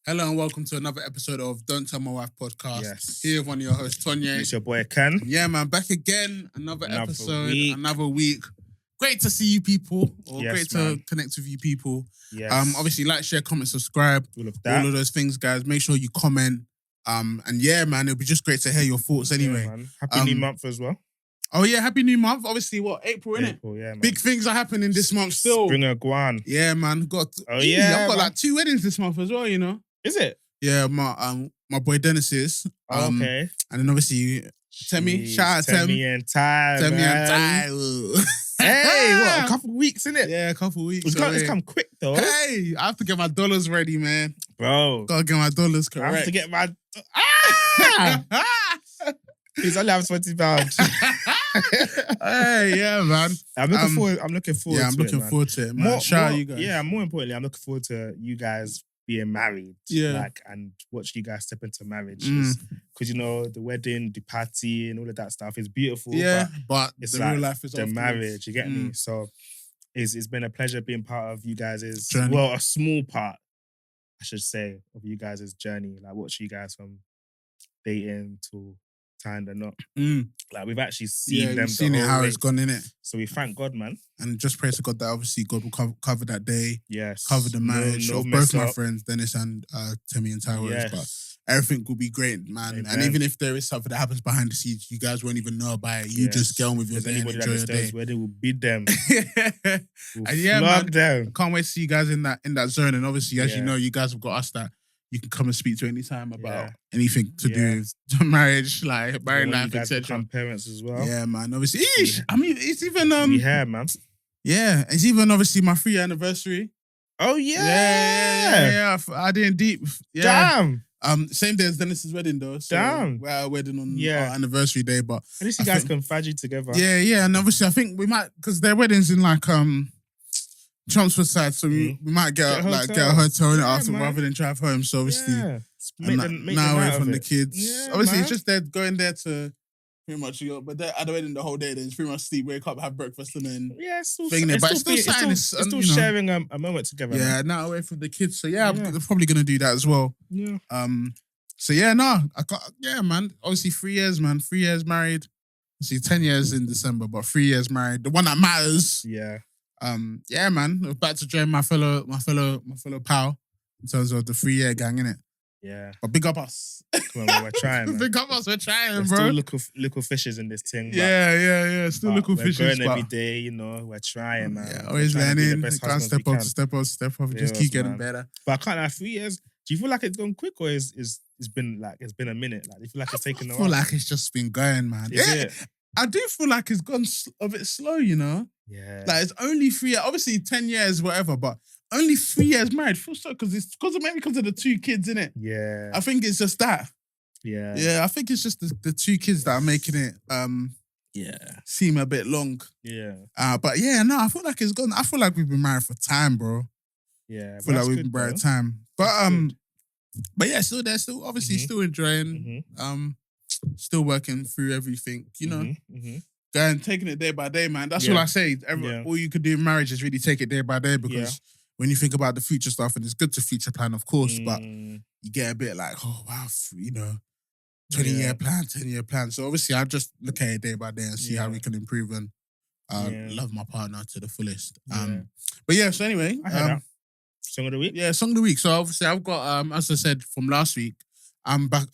Hello and welcome to another episode of Don't Tell My Wife podcast. Yes. Here with one of your hosts, Tonye. It's your boy Ken. Yeah, man, back again. Another episode, week. another week. Great to see you people, or Yes, great man. to connect with you people. Yes. Obviously, like, share, comment, subscribe. all of that. All of those things, guys. Make sure you comment. And yeah, man, it'll be just great to hear your thoughts anyway. Yeah, man. Happy new month as well. Oh yeah, happy new month. Obviously, April, innit? April, yeah, man. Big things are happening this month still. Spring of Guan. Yeah, man. Oh, I've yeah, got man. like 2 weddings this month as well, you know. Is it? Yeah, my boy Dennis's. Okay. And then obviously Temi, shout out Temi and Ty, Temi man. and Ty. Hey, what? A couple of weeks, innit? Yeah, a couple of weeks. It's come quick, though. Hey, I have to get my dollars ready, man. Bro. Gotta get my dollars I correct. have to get my... Please, I only have £20. Hey, yeah, man. I'm looking forward. I'm looking forward. Yeah, I'm to looking it, man. forward to it, man. Shout out you guys. Yeah, more importantly, I'm looking forward to you guys being married. Yeah. And watch you guys step into marriage. Mm. Because, the wedding, the party, and all of that stuff is beautiful. Yeah, but it's the like real life is the afterwards. marriage. You get me? So it's been a pleasure being part of you guys' Journey. well, a small part, I should say, of you guys' journey. Like watch you guys from dating to tying the knot. Like we've actually seen them. We've seen the it whole how way. it's gone in it, So we thank God, man. and just pray to God that obviously God will cover that day, Yes. cover the marriage no of mess both my up. friends, Dennis and Temi and Tyrone. Yes. But everything will be great, man. And Amen. even if there is something that happens behind the scenes, you guys won't even know about it. You just get on with your If day and anybody enjoy your day. understands where they will beat them. We'll And yeah, flog man. them. Can't wait to see you guys in that zone. And obviously, as you Yeah. know, you guys have got us that you can come and speak to anytime about Yeah. anything to do with marriage, like married When you life, guys etc. become parents as well. Yeah, man. Obviously, Yeah. I mean, it's even We here, man. yeah, it's even obviously my 3-year anniversary. Oh Yeah. I didn't deep. Yeah. Damn. Same day as Dennis's wedding though. So Damn. we're at our wedding on Yeah. our anniversary day, but At least you I guys think- can fudge together. yeah, and obviously I think we might because their wedding's in like Chelmsford side, so we might get a hotel in it Yeah, after man. rather than drive home. So obviously Yeah. and Make now the away night from of the it. kids. Yeah, Obviously, man. it's just they're going there to pretty much but they're at the wedding the whole day. Then it's pretty much sleep, wake up, have breakfast, and then Yeah, it's still, thing there, it's but still, it's still being- something, it's still you know. sharing a moment together. yeah, Man. now away from the kids. So yeah, Yeah. I'm probably gonna do that as well. Yeah. So yeah, no, I got man. Obviously 3 years, man. 3 years married. See, 10 years in December, but 3 years married. The one that matters. Yeah. Yeah, man. I'm about to join my fellow pal in terms of the 3-year gang, innit? Yeah. But big up us. Come on, man, we're trying, man. Big up us, we're trying, There's bro. still little fishes in this thing. Yeah. Still little we're fishes, going but every day, we're trying, man. yeah, We're always trying to be the learning. best Can't husbands step we up, can. step up. Just Yes, keep getting man. better. But I can't have 3 years. Do you feel like it's gone quick or it's been a minute? Like, do you feel like it's taken a I while? feel like it's just been going, man. Is Yeah, it? I do feel like it's gone a bit slow, you know? Yeah. Like it's only 3 years, obviously 10 years, whatever, but only 3 years married. Feels so because of the 2 kids, innit? Yeah. I think it's just that. Yeah. Yeah, I think it's just the 2 kids that are making it Yeah. seem a bit long. Yeah. But yeah, no, I feel like it's gone. I feel like we've been married for time, bro. Yeah. I feel like we've been married time. But yeah, still there, still obviously Mhm. still enjoying, still working through everything, you know. Going taking it day by day, man. That's Yeah. all I say. Yeah. All you could do in marriage is really take it day by day because when you think about the future stuff, and it's good to future plan, of course, but you get a bit like, oh wow, 20-year plan, 10-year plan. So obviously, I just look at it day by day and see how we can improve and love my partner to the fullest. But yeah, so anyway, I heard that. Song of the week? yeah, song of the week. So obviously, I've got as I said from last week, I'm back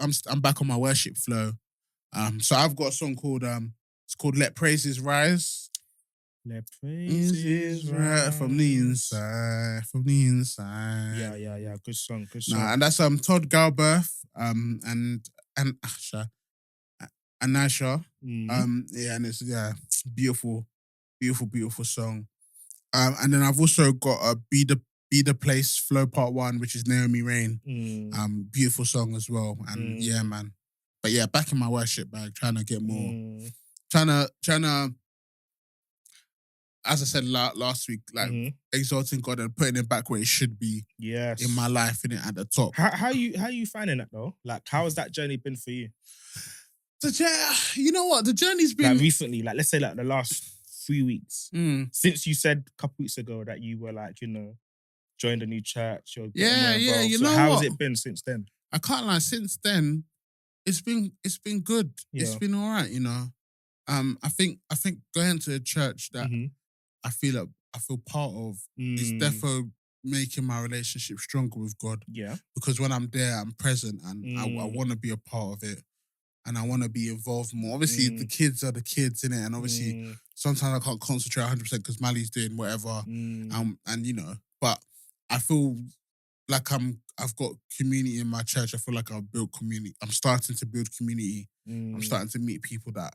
on my worship flow. So I've got a song called it's called Let Praises Rise. Let Praises rise from the inside, Yeah. Good song. Nah, and that's Todd Galbraith, and Asha, and Nasha. Yeah, and it's beautiful song. And then I've also got Be the Place Flow Part 1, which is Naomi Rain. Beautiful song as well. And yeah, man. But yeah, back in my worship bag, trying to get more. Trying to, as I said last week, like exalting God and putting it back where it should be Yes. in my life, in it at the top. How you finding that though? Like, how has that journey been for you? You know what? The journey's been Like recently, like let's say like the last 3 weeks. Since you said a couple weeks ago that you were like, joined a new church. You're getting Yeah, more yeah. involved. You So know how what? has it been since then? I can't lie. Since then, it's been good. It's Yeah. been all right. You know. I think going to a church that I feel part of is defo making my relationship stronger with God. Yeah. Because when I'm there, I'm present and I want to be a part of it. And I want to be involved more. Obviously, the kids are the kids, innit? And obviously, sometimes I can't concentrate 100% because Mali's doing whatever. And you know, but I feel like I've got community in my church. I feel like I've built community. I'm starting to build community. I'm starting to meet people that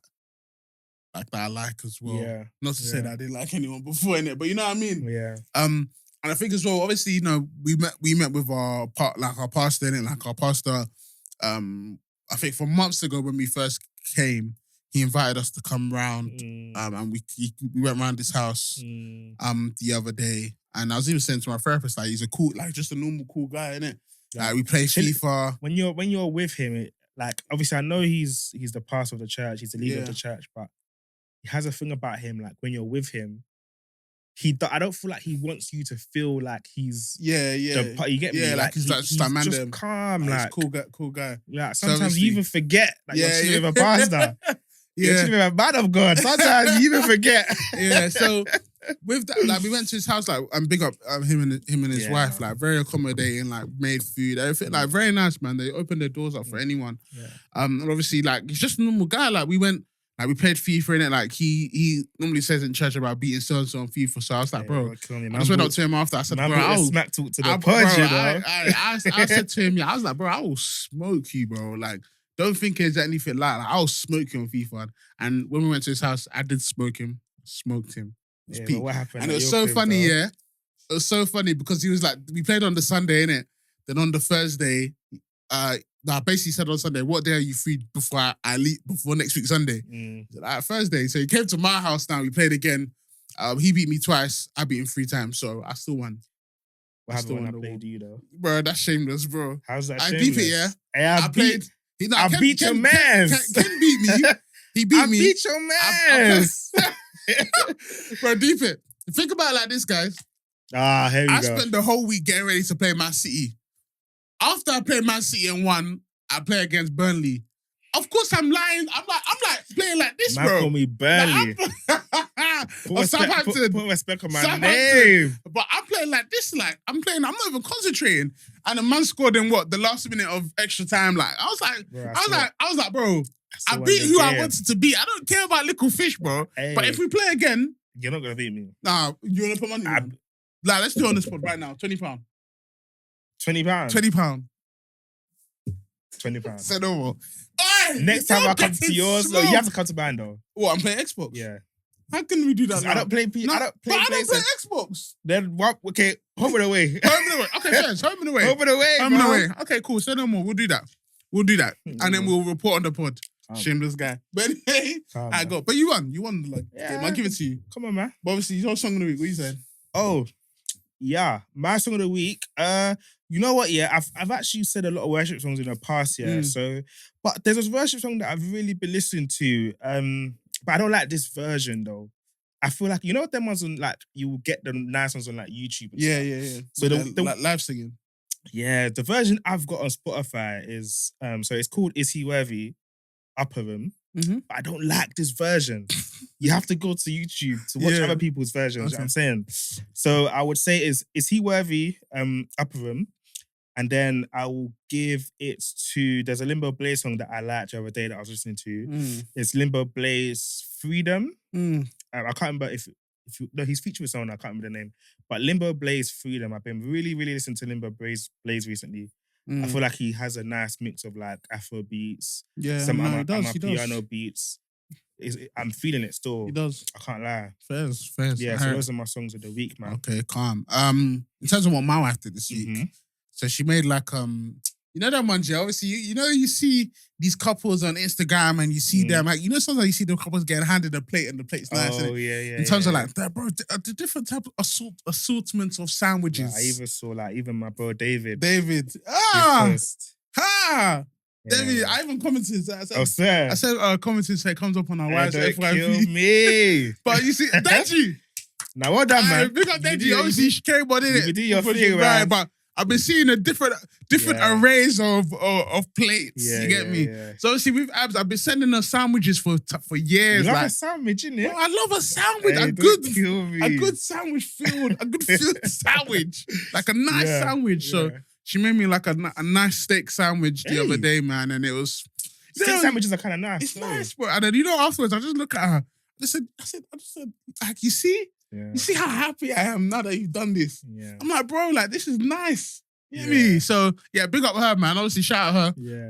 I like as well. Yeah. Not to say that I didn't like anyone before, innit? But you know what I mean? Yeah. And I think as well, obviously, you know, we met with our pastor, innit? Like our pastor, I think from months ago when we first came, he invited us to come round, and we went round his house, the other day, and I was even saying to my therapist, like, he's a cool, like, just a normal cool guy, innit? Like, we play FIFA. When you're with him, like, obviously, I know he's the pastor of the church, he's the leader of the church, but he has a thing about him, like, when you're with him, I don't feel like he wants you to feel like he's you get me? Yeah, like he's just calm, like he's cool guy. Like sometimes you even forget that you're chilling with a pastor. You're chilling with a man of God. Sometimes you even forget. So with that, like, we went to his house, like, and big up him and his wife, like, very accommodating, like, made food, everything, like, very nice, man. They opened their doors up for anyone. And obviously, like, he's just a normal guy. Like, we went. Like, we played FIFA in it. Like, he normally says in church about beating so-and-so on FIFA. So I was like, bro, I just went up to him after. I said, bro, I'll smack talk to the pod, you know? I said to him, I was like, bro, I will smoke you, bro. Like, don't think it's anything like I'll smoke you on FIFA. And when we went to his house, I did smoke him. Smoked him. It was peak. What happened? And it was so funny, It was so funny because he was like, we played on the Sunday, innit? Then on the Thursday, I basically said on Sunday, what day are you free before I leave, before next week Sunday? Like, Thursday. So he came to my house now, we played again. He beat me twice, I beat him 3 times, so I still won. What happened when I played you, though? Bro, that's shameless, bro. How's that shameless? I beat it, yeah? Hey, I beat your man. Ken beat me. He beat me. I beat your man. Bro, deep it. Think about it like this, guys. Here we go. I spent the whole week getting ready to play Man City. After I played Man City and won, I play against Burnley. Of course, I'm lying. I'm like playing like this, man, bro. Call me Burnley. Southampton. Put respect on my name. But I'm playing like this. Like, I'm not even concentrating. And the man scored in the last minute of extra time. Like, I was like, bro, I beat who I wanted to beat. I don't care about little fish, bro. Hey, but if we play again, you're not gonna beat me. Nah, you wanna put money? Like, let's do it on the spot right now. £20. £20? £20. £20. Say no more. Next time I come to yours, no, you have to come to mine though. What, I'm playing Xbox? Yeah. How can we do that? I don't play Xbox. Then what? Okay, home and away. Home and away. Okay, first, home and away. Home and away. Home and away. Okay, cool. Say no more. We'll do that. And then we'll report on the pod. Shameless guy. But anyway, I got. But you won. You won the game. I'll give it to you. Come on, man. But obviously, your song of the week. What are you saying? Oh, yeah. My song of the week. You know what? Yeah, I've actually said a lot of worship songs in the past. Yeah. So, but there's a worship song that I've really been listening to. But I don't like this version though. I feel like, you know what them ones on, like, you will get the nice ones on like YouTube and stuff. Yeah. So the like live singing. Yeah, the version I've got on Spotify is so it's called Is He Worthy? Upper Room. But I don't like this version. You have to go to YouTube to watch other people's versions. You know what I'm saying? So I would say Is He Worthy? Upper Room. And then I will give it to, there's a Limbo Blaze song that I liked the other day that I was listening to. It's Limbo Blaze Freedom. I can't remember if no, he's featured with someone, I can't remember the name. But Limbo Blaze Freedom, I've been really, really listening to Limbo Blaze recently. I feel like he has a nice mix of like Afro beats, some piano beats. I'm feeling it still. He does. I can't lie. Fairs. Yeah, so those are my songs of the week, man. Okay, calm. In terms of what my wife did this week, so she made like you know that ones, yeah. Obviously, you see these couples on Instagram and you see them like, you know, sometimes you see the couples getting handed a plate and the plate's nice. Oh yeah. In terms of like that, bro, the different type of assortments of sandwiches. I even saw like even my bro David. David, Yeah. David, I even commented. I said commented say comes up on our wives. Don't FYP. kill me. But you see, thank you. Now, well done, man. Big up Deji. Obviously, she came on in it. You do your thing, man. But I've been seeing a different arrays of plates. Yeah, you get me? Yeah. So obviously with Abs, I've been sending her sandwiches for years. You love a sandwich, innit? Oh, I love a sandwich. Hey, a good sandwich filled, a good filled sandwich. Like a nice sandwich. So she made me like a nice steak sandwich the other day, man. And it was... Steak sandwiches are kind of nice. It's nice, bro. And then, afterwards, I just look at her. I just said, like, you see? Yeah. You see how happy I am now that you've done this? Yeah. I'm like, bro, like, this is nice. You know me? So, yeah, big up her, man. Obviously, shout out her. Yeah.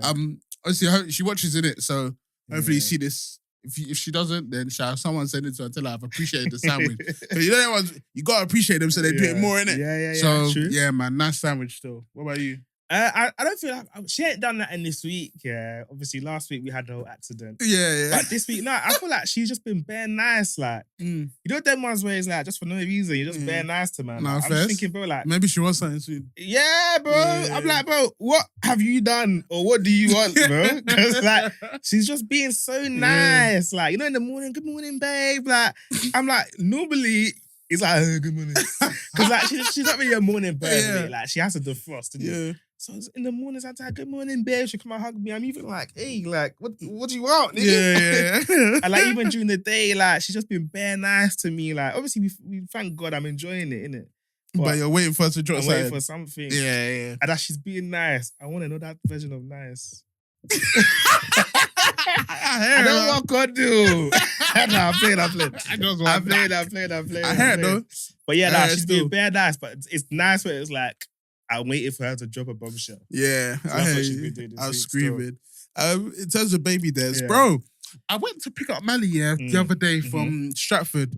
Obviously, she watches in it, so hopefully you see this. If she doesn't, then someone send it to her and tell her I've appreciated the sandwich. But you know that ones, you got to appreciate them so they do it more, innit? Yeah. So, true. Yeah, man, nice sandwich still. What about you? I don't feel like she ain't done that in this week. Yeah, obviously last week we had the whole accident. Yeah. But this week, no, I feel like she's just been bare nice. Like, you know them ones where it's like just for no reason, you're just bare nice to man. Like, I'm just thinking, bro, like maybe she wants something soon. Yeah, bro. Yeah. I'm like, bro, what have you done or what do you want, bro? Because like she's just being so nice. Like, in the morning, good morning, babe. Like, I'm like, normally. It's like, good morning. Because like she's not really a morning bird. Like she has to defrost. Yeah. So in the mornings, I'd say, good morning, babe. She come and hug me. I'm even like, hey, like, what do you want, nigga? Yeah. And like even during the day, like she's just been bare nice to me. Like obviously we thank God I'm enjoying it, innit? But you're waiting for her to drop something. I'm waiting for something. Yeah. And that she's being nice. I want to know that version of nice. I don't want God do. I played. I heard though. But yeah, she's being bare nice. But it's nice where it's like I'm waiting for her to drop a bombshell. Yeah, so I heard you. I was screaming. In terms of baby dares, bro, I went to pick up Mally the other day from Stratford.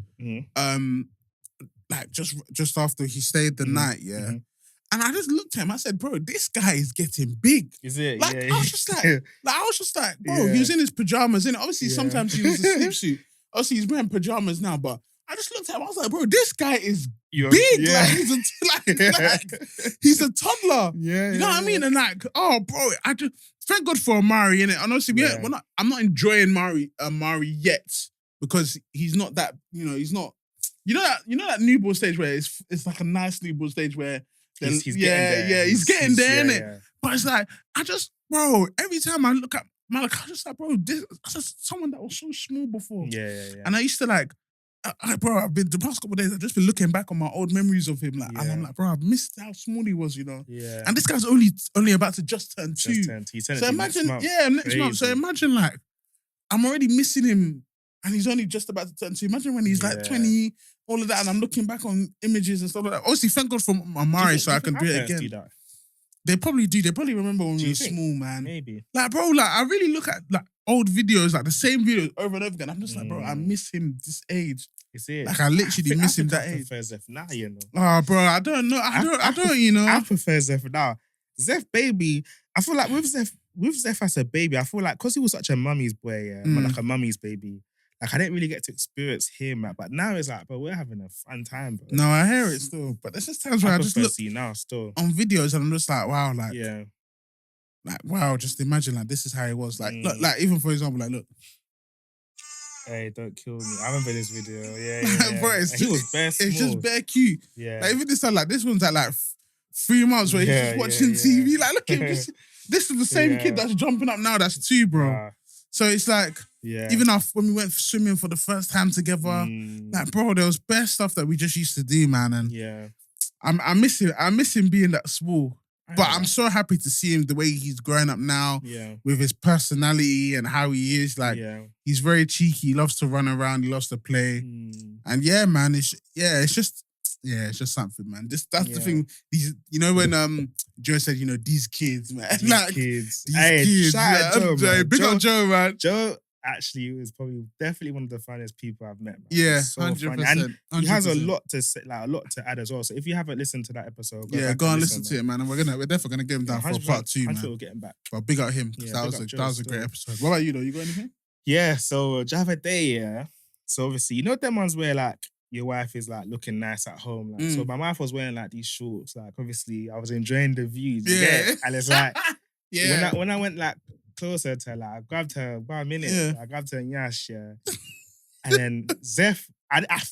Like just after he stayed the night, And I just looked at him. I said, "Bro, this guy is getting big." Is it? Like I was just like, bro, he was in his pajamas. And obviously, sometimes he was a sleep suit. Obviously, he's wearing pajamas now. But I just looked at him. I was like, bro, this guy is big. Yeah. Like he's a toddler. Yeah, you know what I mean? And like, oh, bro, I just thank God for Amari, innit? And honestly, I'm not enjoying Amari yet because he's not that. He's not. You know that newborn stage where it's like a nice newborn stage where. He's getting there. Yeah, he's getting there, innit? Yeah. But it's like, bro, every time I look at Malik, I just like, bro, this is someone that was so small before. Yeah. And I used to like, bro, the past couple of days, I've just been looking back on my old memories of him. And I'm like, bro, I've missed how small he was, Yeah. And this guy's only about to just turn 2. So imagine, next month. So imagine like, I'm already missing him and he's only just about to turn 2. Imagine when he's like 20, all of that, and I'm looking back on images and stuff like that. Obviously, thank God for Amari, so I can do it again. They probably do. They probably remember when we were small, man. Maybe. Like, bro, like I really look at like old videos, like the same videos over and over again. I'm just like, bro, I miss him this age. Is it? Like I literally miss him that age. I prefer Zeph now, Oh, bro, I don't know. I don't. I prefer Zeph now. Zeph baby, I feel like with Zeph as a baby, I feel like because he was such a mummy's boy, like a mummy's baby. Like, I didn't really get to experience him, but now it's like, bro, we're having a fun time, bro. No, I hear it still. But there's just times where I just look now still on videos and I'm just like, wow, like, like, wow, just imagine, like, this is how it was. Like, look, like, even for example, like, look. Hey, don't kill me. I remember this video. Yeah. Bro, he was bare small. It's just bare cute. Yeah. Like, even this time, like, this one's at, like, 3 months where he's just watching TV. Like, look at him. This is the same kid that's jumping up now. That's 2, bro. So it's like, even when we went swimming for the first time together, like, bro, there was bare stuff that we just used to do, man. And I miss him. I miss him being that small. But I'm so happy to see him the way he's growing up now with his personality and how he is. Like, he's very cheeky. He loves to run around. He loves to play. And yeah, man, it's just something, man. That's the thing. These, when Joe said, these kids, man. These kids. Shout out Joe, big up Joe, man. Joe actually was definitely one of the funniest people I've met, man. Yeah, so 100%. And he has a lot to say, like a lot to add as well. So if you haven't listened to that episode, go and listen to it, man. And we're definitely gonna get him down for part 2, man. We'll get him back. But big up him, because that was a great episode. What about you, though? You got anything? Yeah, so Java Day, so obviously, them ones where like your wife is like looking nice at home. Like, so my wife was wearing like these shorts. Like, obviously, I was enjoying the views. Yeah. And it's like, when I went like closer to her, like, I grabbed her about a minute. I grabbed her in Yash, And then Zeph,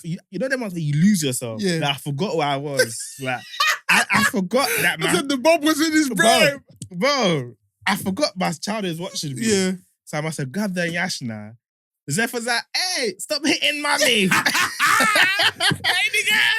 you know them ones where you lose yourself? Yeah. Like, I forgot where I was. Like, I forgot that, man. I said the Bob was in his brain. Bro, I forgot my child is watching me. Yeah. So I must have grabbed the Yashna. Zeph was like, hey, stop hitting mommy.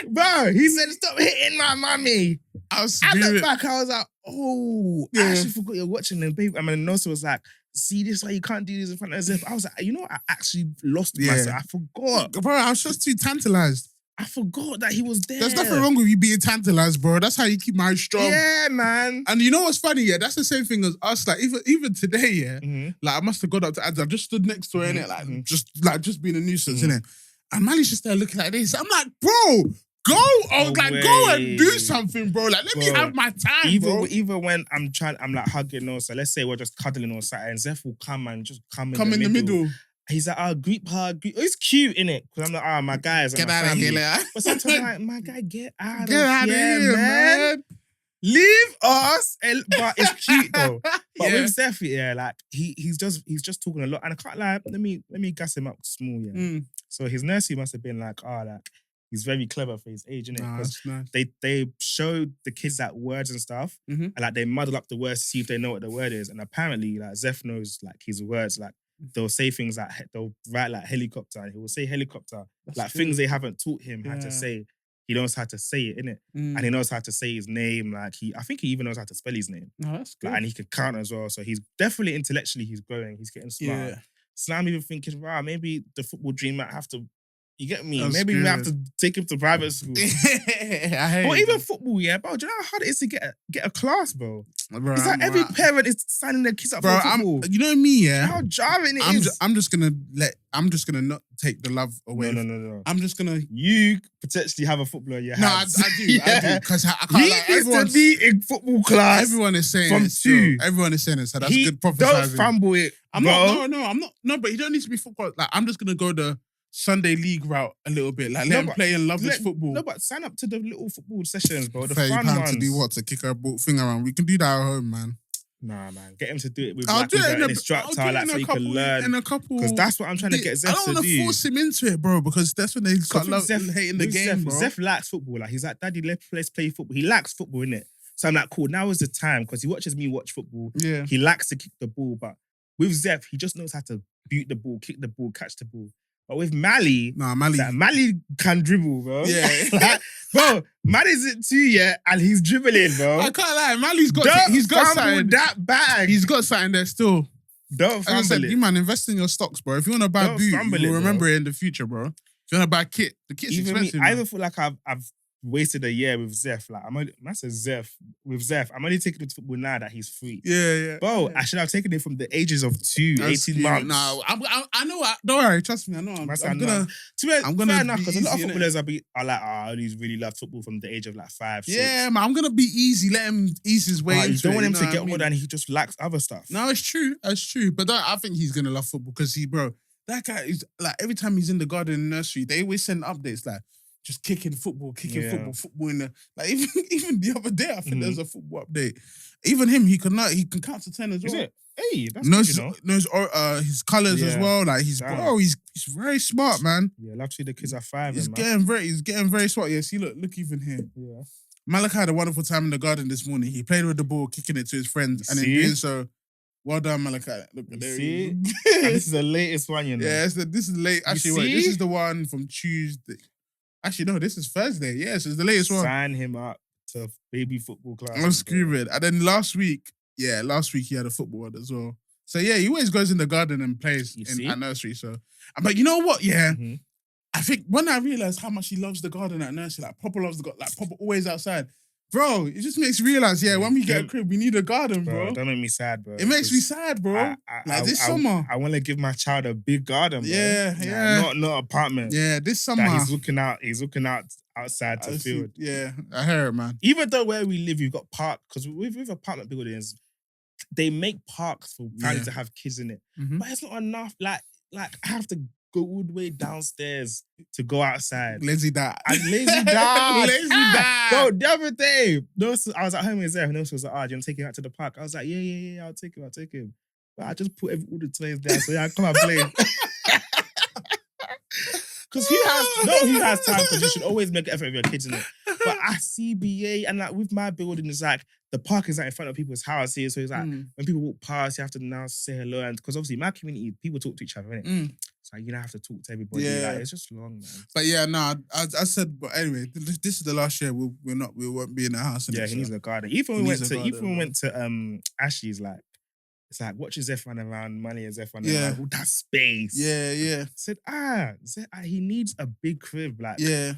Bro, he said, stop hitting my mommy. I looked back, I was like, oh, I actually forgot you're watching them, baby. I mean, Nosa was like, see, this is why you can't do this in front of Zeph. I was like, you know what? I actually lost myself. I forgot. Bro, I was just too tantalized. I forgot that he was there. There's nothing wrong with you being tantalized, bro. That's how you keep marriage strong. Yeah, man. And you know what's funny? Yeah, that's the same thing as us. Like even today, yeah, like I must have got up to Ads. I just stood next to her, innit? Just being a nuisance, innit? And Manly's just there looking like this. I'm like, bro, go! Go and do something, bro. Like, let me have my time, bro. Even when I'm like hugging her, so let's say we're just cuddling or something, and Zeph will come and just come in the middle. He's like, greet her. It's cute, innit? Because I'm like, my guys. Get out of here, like. But sometimes I'm like, my guy, get out of here, man. Leave us. But it's cute though. But with Zeph, yeah, like he's just talking a lot. And I can't lie, let me gas him up small, yeah. So his nursery must have been like, he's very clever for his age, innit? Because they showed the kids like words and stuff, and like they muddle up the words to see if they know what the word is. And apparently, like Zeph knows like his words. Like they'll say things like they'll write like helicopter, and he will say helicopter. That's like true. Things they haven't taught him how to say. He knows how to say it, innit? And he knows how to say his name. Like I think he even knows how to spell his name. Oh, that's good. Like, and he can count as well. So he's definitely intellectually he's growing. He's getting smart. Yeah. So I'm even thinking, wow, maybe the football dream might have to. You get me? That's maybe good. We have to take him to private school. Or even football, yeah, bro. Do you know how hard it is to get a class, bro? It's like every parent is signing their kids up for football. You know me, yeah. How jarring it is. I'm just gonna not take the love away. No. I'm just gonna. You potentially have a footballer in your hands. No, I do. I do. Because I can't. He needs to be in football class. Everyone is saying from it. Two. Everyone is saying it. So that's good prophesizing. Don't fumble it. I'm not. No, but he don't need to be football. Like I'm just gonna go the Sunday league route a little bit. Like let him play and love his football. No, but sign up to the little football sessions, bro. The £30 fun ones. to do what? To kick her thing around. We can do that at home, man. Nah, man. Get him to do it with an instructor, like so he can learn. In a couple. Because that's what I'm trying to get Zeph to do. I don't want to force him into it, bro, because that's when they start hating the game, bro. Zeph likes football. Like he's like, Daddy, let's play football. He likes football, innit? So I'm like, cool, now is the time, because he watches me watch football. Yeah. He likes to kick the ball, but with Zeph, he just knows how to boot the ball, kick the ball, catch the ball. But with Mally, Mally can dribble, bro. Yeah. Like, bro, Mally's it too, yeah, and he's dribbling, bro. I can't lie, Mally's got something. That bag. He's got something there still. Don't fumble it. You man, invest in your stocks, bro. If you want to buy boot, you'll remember it in the future, bro. If you want to buy kit, the kit's expensive. I even feel like I've wasted a year with Zeph. Like I'm only taking him to football now that he's free. Yeah. Bro, I should have taken it from the ages of 18 months. No, I know. Don't worry, trust me. I know. I'm gonna. Fair enough, because a lot of footballers are like, I only really love football from the age of like 5, 6. Yeah, man. I'm gonna be easy. Let him ease his way. You don't want him to get older and he just lacks other stuff. No, it's true. That's true. But I think he's gonna love football because that guy is like every time he's in the garden nursery, they always send updates like. Just kicking football in the like even the other day I think there's a football update. Even him, he can count to 10 as well. Is it? Hey, that's good, you know. Knows his colours as well. Like he's very smart, man. Yeah, love to see the kids at 5. He's getting very smart. Yeah, see, look even here. Yeah. Malachi had a wonderful time in the garden this morning. He played with the ball, kicking it to his friends, and in doing so. Well done, Malachi. Look, there he is. This is the latest one, you know. Yeah, this is late. Actually, this is the one from Tuesday. Actually, no, this is Thursday. Yes, it's the latest one. Sign him up to baby football class. I'm screaming. And then last week he had a football one as well. So yeah, he always goes in the garden and plays at nursery. So, but you know what? Yeah, I think when I realized how much he loves the garden at nursery, like proper loves the garden, like proper always outside. Bro, it just makes me realize, when we get a crib, we need a garden, bro. Don't make me sad, bro. It makes me sad, bro. This summer. I want to give my child a big garden, bro. Yeah. Not apartment. Yeah, this summer. He's looking out outside to field. Yeah, I hear it, man. Even though where we live, we've got park, because with apartment buildings, they make parks for families to have kids in it. But it's not enough. Like I have to go all the way downstairs to go outside. Lazy dad. Lazy dad. Bro, the other day, I was at home with Zeph, and Nosa was like, do you want to take him out to the park? I was like, yeah, I'll take him. But I just put all the toys there, so I come and play. Because who has time? Because you should always make an effort with your kids in it. But at CBA and like with my building, it's like the park is like in front of people's houses. So it's like when people walk past, you have to now say hello. And because obviously my community, people talk to each other, innit? So you don't have to talk to everybody. Yeah. Like, it's just long, man. But yeah, no, I said, but anyway, this is the last year we won't be in the house. Yeah, he needs a garden. Even when we went to Ashley's, like, it's like, watching Zeph run around, money and Zeph running around, all that space. Yeah. I said, he needs a big crib. Like, he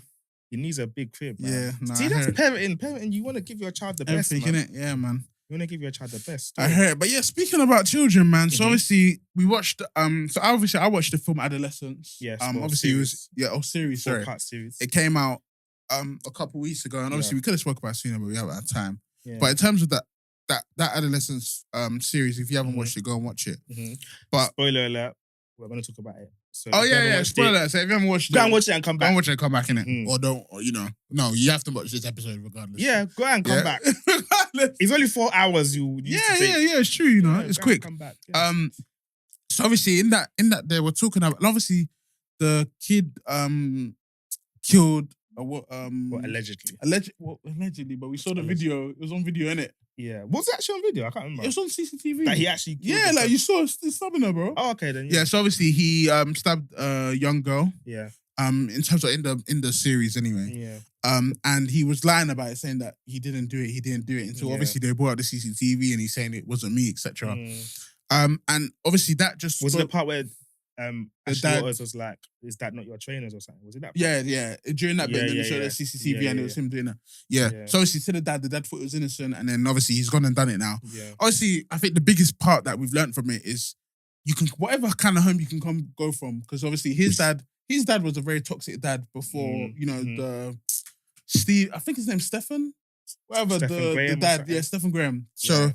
needs a big crib, man. Yeah, no, see, that's parenting. Parenting, you want to give your child the best, man. Innit? Yeah, man. You want to give your child the best. I heard, but yeah, speaking about children, man. So obviously we watched. I watched the film Adolescence. Yes. Obviously series. It was series. Sorry, 4-part series. It came out a couple weeks ago, and obviously we could have spoke about it sooner, but we haven't had time. Yeah. But in terms of that Adolescence series, if you haven't watched it, go and watch it. But spoiler alert, we're going to talk about it. So spoiler alert. So if you haven't watched it, go and watch it and come back. Go and watch it and come back, innit? Or don't, no, you have to watch this episode regardless. Yeah, go and come back. It's only 4 hours. It's true. It's quick. Come back. Yeah. So obviously in that they were talking about, and obviously the kid killed. Allegedly, but we saw the video. It was on video, innit? Yeah. Was it actually on video? I can't remember. It was on CCTV. That he actually killed like you saw stabbing her, bro. Oh, okay then. Yeah. So obviously he stabbed a young girl. Yeah. In terms of in the series anyway. Yeah. And he was lying about it, saying that he didn't do it until obviously they brought out the CCTV and he's saying it wasn't me, etc. And obviously that just was the part where Ashley Waters was like, "Is that not your trainers or something?" Was it that part? Yeah. During that bit, then they showed the CCTV and it was him doing that. Yeah. So obviously to the dad thought it was innocent, and then obviously he's gone and done it now. Yeah. Obviously, I think the biggest part that we've learned from it is you can whatever kind of home you can go from, because obviously his dad was a very toxic dad before the Steve. I think his name's Stephen. Whatever the dad, Stephen Graham. So.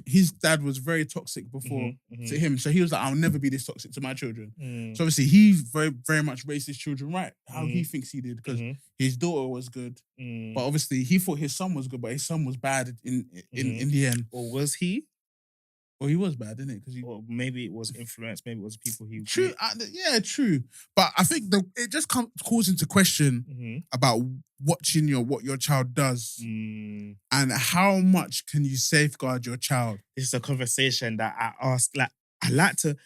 His dad was very toxic before to him. So he was like, I'll never be this toxic to my children. So obviously he very, very much raised his children right, how he thinks he did, because his daughter was good. But obviously he thought his son was good, but his son was bad in the end. Or was he? Well, he was bad, didn't it? Or maybe it was influence, maybe it was people he... True, true. But I think it just calls into question about watching what your child does and how much can you safeguard your child. This is a conversation that I ask, like, I like to...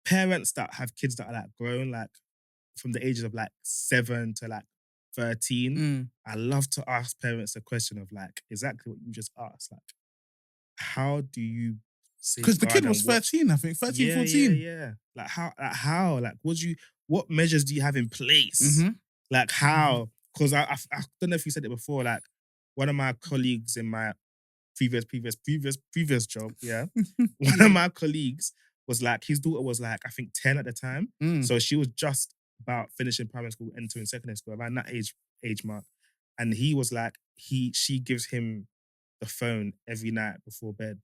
Parents that have kids that are like grown, like from the ages of like 7 to like 13, I love to ask parents a question of like exactly what you just asked, like, how do you say? Because the kid was 13, I think. 13, 14. Yeah. Like how? Like what measures do you have in place? Like how? Because I don't know if you said it before, like one of my colleagues in my previous job, one of my colleagues was like, his daughter was like, I think 10 at the time. So she was just about finishing primary school, entering secondary school, around that age mark. And he was like, she gives him the phone every night before bed.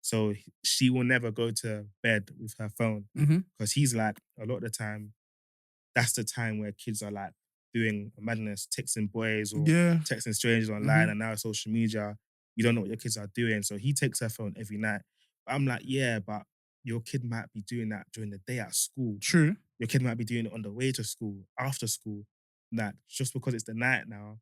So she will never go to bed with her phone. Because he's like, a lot of the time, that's the time where kids are like doing madness, texting boys or texting strangers online, and now social media, you don't know what your kids are doing. So he takes her phone every night. But I'm like, yeah, but your kid might be doing that during the day at school. True. Your kid might be doing it on the way to school, after school. Like, just because it's the night now,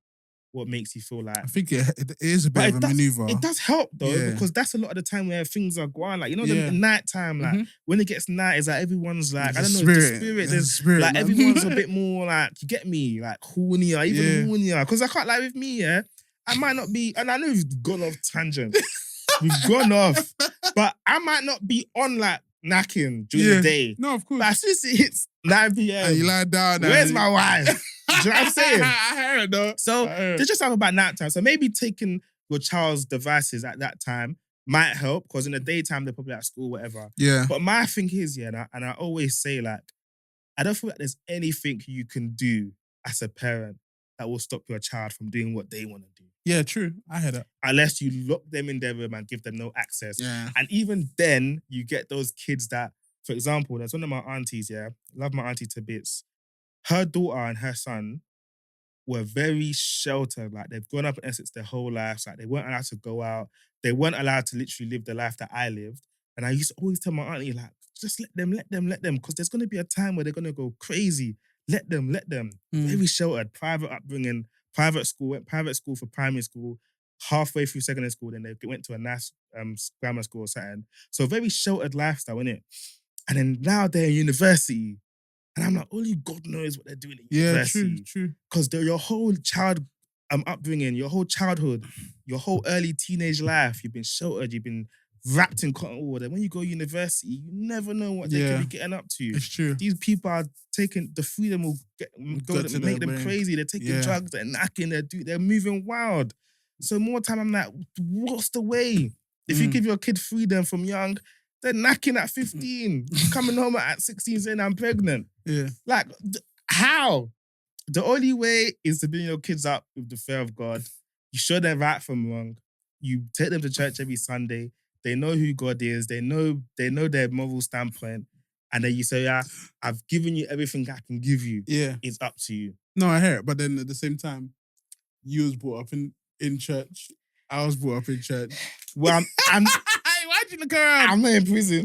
what makes you feel like... I think it is a bit of a maneuver. It does help though, because that's a lot of the time where things are going. Like, the night time, like when it gets night, it's like everyone's like, I don't know, the spirit. Like everyone's a bit more like, you get me, like hornier, even hornier. Because I can't, like with me, I might not be, and I know we've gone off tangent. We've gone off, but I might not be on like knacking during the day. No, of course. But as soon as it hits 9 p.m. and you lie down. Where's my wife? Do you know what I'm saying? I hear it though. So there's just something about night time. So maybe taking your child's devices at that time might help, because in the daytime they're probably at school, whatever. Yeah. But my thing is, and I always say, like, I don't feel like there's anything you can do as a parent that will stop your child from doing what they want to do. Yeah, true. I hear that. Unless you lock them in their room and give them no access. Yeah. And even then, you get those kids that, for example, there's one of my aunties, love my auntie to bits. Her daughter and her son were very sheltered. Like, they've grown up in Essex their whole lives. Like, they weren't allowed to go out. They weren't allowed to literally live the life that I lived. And I used to always tell my auntie, like, Just let them, because there's going to be a time where they're going to go crazy. Let them. Very sheltered, private upbringing, private school, went private school for primary school, halfway through secondary school, then they went to a nice grammar school or something. So very sheltered lifestyle, innit? And then now they're in university. And I'm like, only God knows what they're doing in university. Yeah, true. Because your whole upbringing, your whole childhood, your whole early teenage life, you've been sheltered, you've been wrapped in cotton wool. And when you go to university, you never know what they could be getting up to. It's true. These people are taking, the freedom will make them crazy. They're taking drugs, they're knacking, they're moving wild. So more time, I'm like, what's the way? If you give your kid freedom from young, they're knacking at 15, coming home at 16 saying I'm pregnant. Yeah. Like, how? The only way is to bring your kids up with the fear of God. You show them right from wrong. You take them to church every Sunday. They know who God is. They know their moral standpoint. And then you say, yeah, I've given you everything I can give you. Yeah. It's up to you. No, I hear it. But then at the same time, you was brought up in church. I was brought up in church. Well, I'm why'd you look around? I'm not in prison.